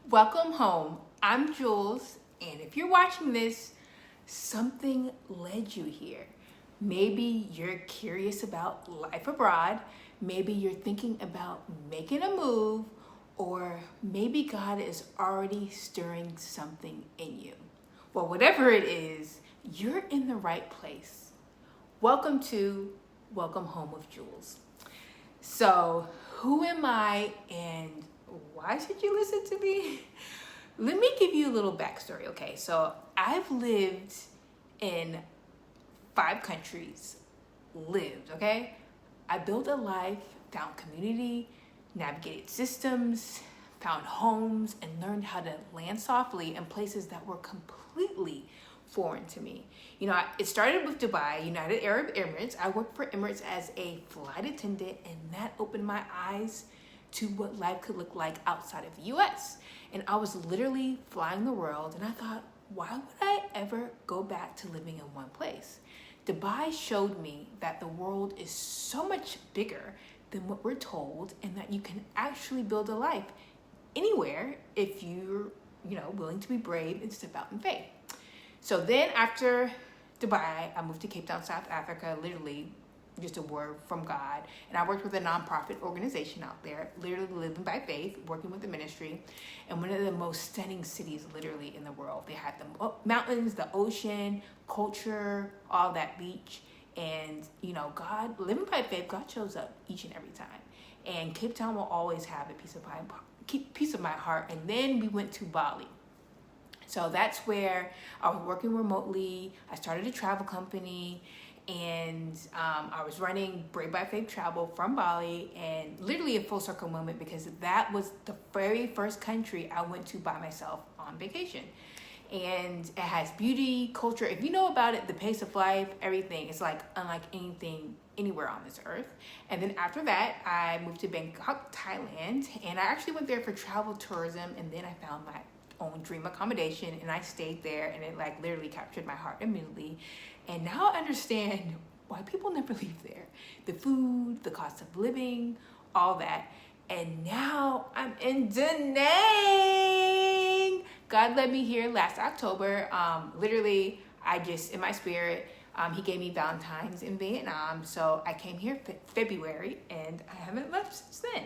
Welcome home. I'm Jules, and if you're watching this, something led you here. Maybe you're curious about life abroad, maybe you're thinking about making a move, or maybe God is already stirring something in you. Well, whatever it is, you're in the right place. Welcome to Welcome Home with Jules. So, who am I and why should you listen to me? Let me give you a little backstory, okay? So, I've lived in 5 countries. Okay? I built a life, found community, navigated systems, found homes, and learned how to land softly in places that were completely foreign to me. It started with Dubai, United Arab Emirates. I worked for Emirates as a flight attendant, and that opened my eyes to what life could look like outside of the US. And I was literally flying the world, and I thought, why would I ever go back to living in one place? Dubai showed me that the world is so much bigger than what we're told, and that you can actually build a life anywhere if you're, willing to be brave and step out in faith. So then after Dubai, I moved to Cape Town, South Africa, literally just a word from God. And I worked with a nonprofit organization out there, literally living by faith, working with the ministry, and one of the most stunning cities literally in the world. They had the mountains, the ocean, culture, all that beach. And, God, living by faith, God shows up each and every time. And Cape Town will always have a piece of my heart. And then we went to Bali. So that's where I was working remotely. I started a travel company, and I was running Brave by Faith Travel from Bali, and literally a full circle moment because that was the very first country I went to by myself on vacation. And it has beauty, culture. If you know about it, the pace of life, everything, it's like unlike anything anywhere on this earth. And then after that, I moved to Bangkok, Thailand, and I actually went there for travel tourism, and then I found my own dream accommodation, and I stayed there, and it literally captured my heart immediately. And now I understand why people never leave there. The food, the cost of living, all that. And now I'm in Da Nang. God led me here last October. Literally, in my spirit, he gave me Valentine's in Vietnam. So I came here February, and I haven't left since then.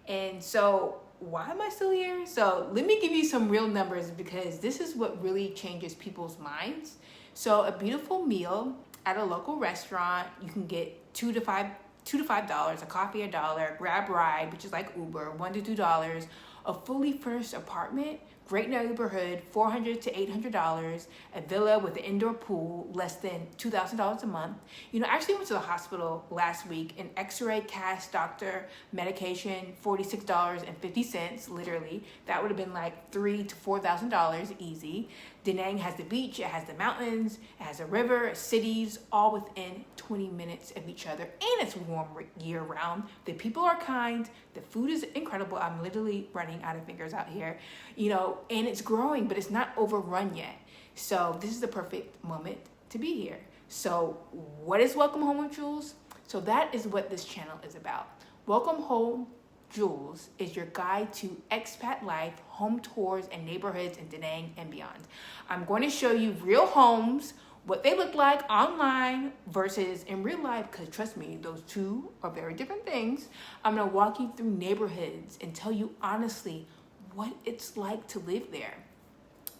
And so why am I still here? So let me give you some real numbers, because this is what really changes people's minds. So a beautiful meal at a local restaurant, you can get $2 to $5, a coffee $1, grab ride, which is like Uber, $1 to $2, a fully furnished apartment, great neighborhood, $400 to $800, a villa with an indoor pool, less than $2,000 a month. I actually went to the hospital last week, an x-ray, cast, doctor, medication, $46.50, literally. That would have been like $3,000 to $4,000 easy. Da Nang has the beach, it has the mountains, it has a river, cities, all within 20 minutes of each other, and it's warm year round. The people are kind, the food is incredible. I'm literally running out of fingers out here, and it's growing, but it's not overrun yet. So this is the perfect moment to be here. So what is Welcome Home with Jules? So that is what this channel is about. Welcome Home Jules is your guide to expat life, home tours, and neighborhoods in Da Nang and beyond. I'm going to show you real homes, what they look like online versus in real life, because trust me, those two are very different things. I'm going to walk you through neighborhoods and tell you honestly what it's like to live there.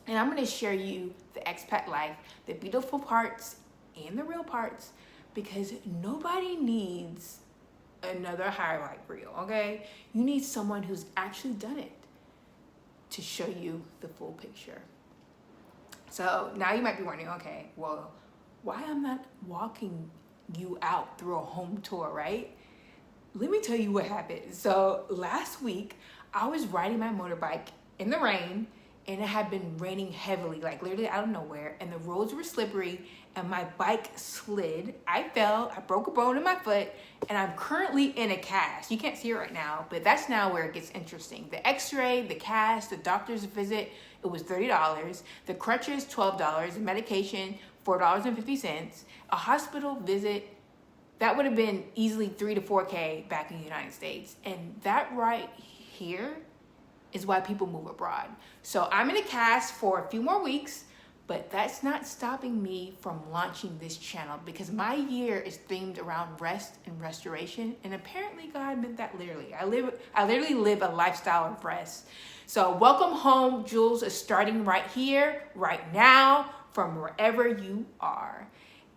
And I'm going to share you the expat life, the beautiful parts and the real parts, because nobody needs another highlight reel, okay? You need someone who's actually done it to show you the full picture. So now you might be wondering, okay, well, why I'm not walking you out through a home tour, right? Let me tell you what happened. So last week, I was riding my motorbike in the rain, and it had been raining heavily, like literally out of nowhere, and the roads were slippery, and my bike slid. I fell, I broke a bone in my foot, and I'm currently in a cast. You can't see it right now, but that's now where it gets interesting. The x-ray, the cast, the doctor's visit, it was $30. The crutches, $12. The medication, $4.50. A hospital visit, that would have been easily $3 to $4K back in the United States. And that right here is why people move abroad. So I'm in a cast for a few more weeks, but that's not stopping me from launching this channel because my year is themed around rest and restoration. And apparently God meant that literally. I literally live a lifestyle of rest. So Welcome Home Jules is starting right here, right now, from wherever you are.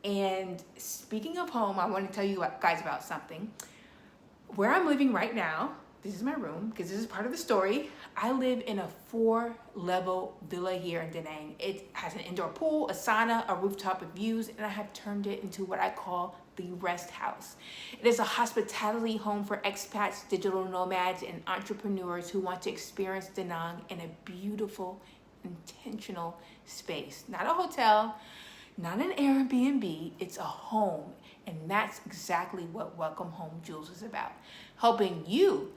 And speaking of home, I want to tell you guys about something. Where I'm living right now, this is my room, because this is part of the story. I live in a 4-level villa here in Da Nang. It has an indoor pool, a sauna, a rooftop with views, and I have turned it into what I call the rest house. It is a hospitality home for expats, digital nomads, and entrepreneurs who want to experience Da Nang in a beautiful, intentional space. Not a hotel, not an Airbnb, it's a home. And that's exactly what Welcome Home Jules is about. Helping you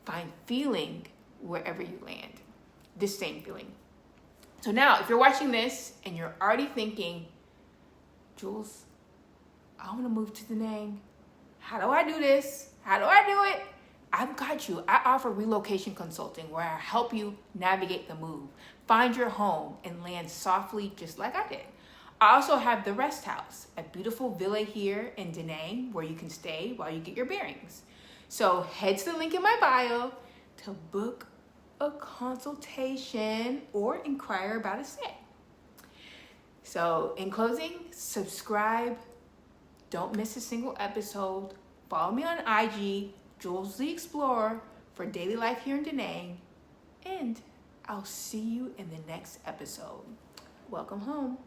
find feeling wherever you land. This same feeling. So now, if you're watching this and you're already thinking, Jules, I want to move to Da Nang. How do I do this? How do I do it? I've got you. I offer relocation consulting where I help you navigate the move, find your home, and land softly just like I did. I also have the Rest House, a beautiful villa here in Da Nang where you can stay while you get your bearings. So head to the link in my bio to book a consultation or inquire about a stay. So in closing, subscribe. Don't miss a single episode. Follow me on IG, Jules the Explorer, for daily life here in Da Nang. And I'll see you in the next episode. Welcome home.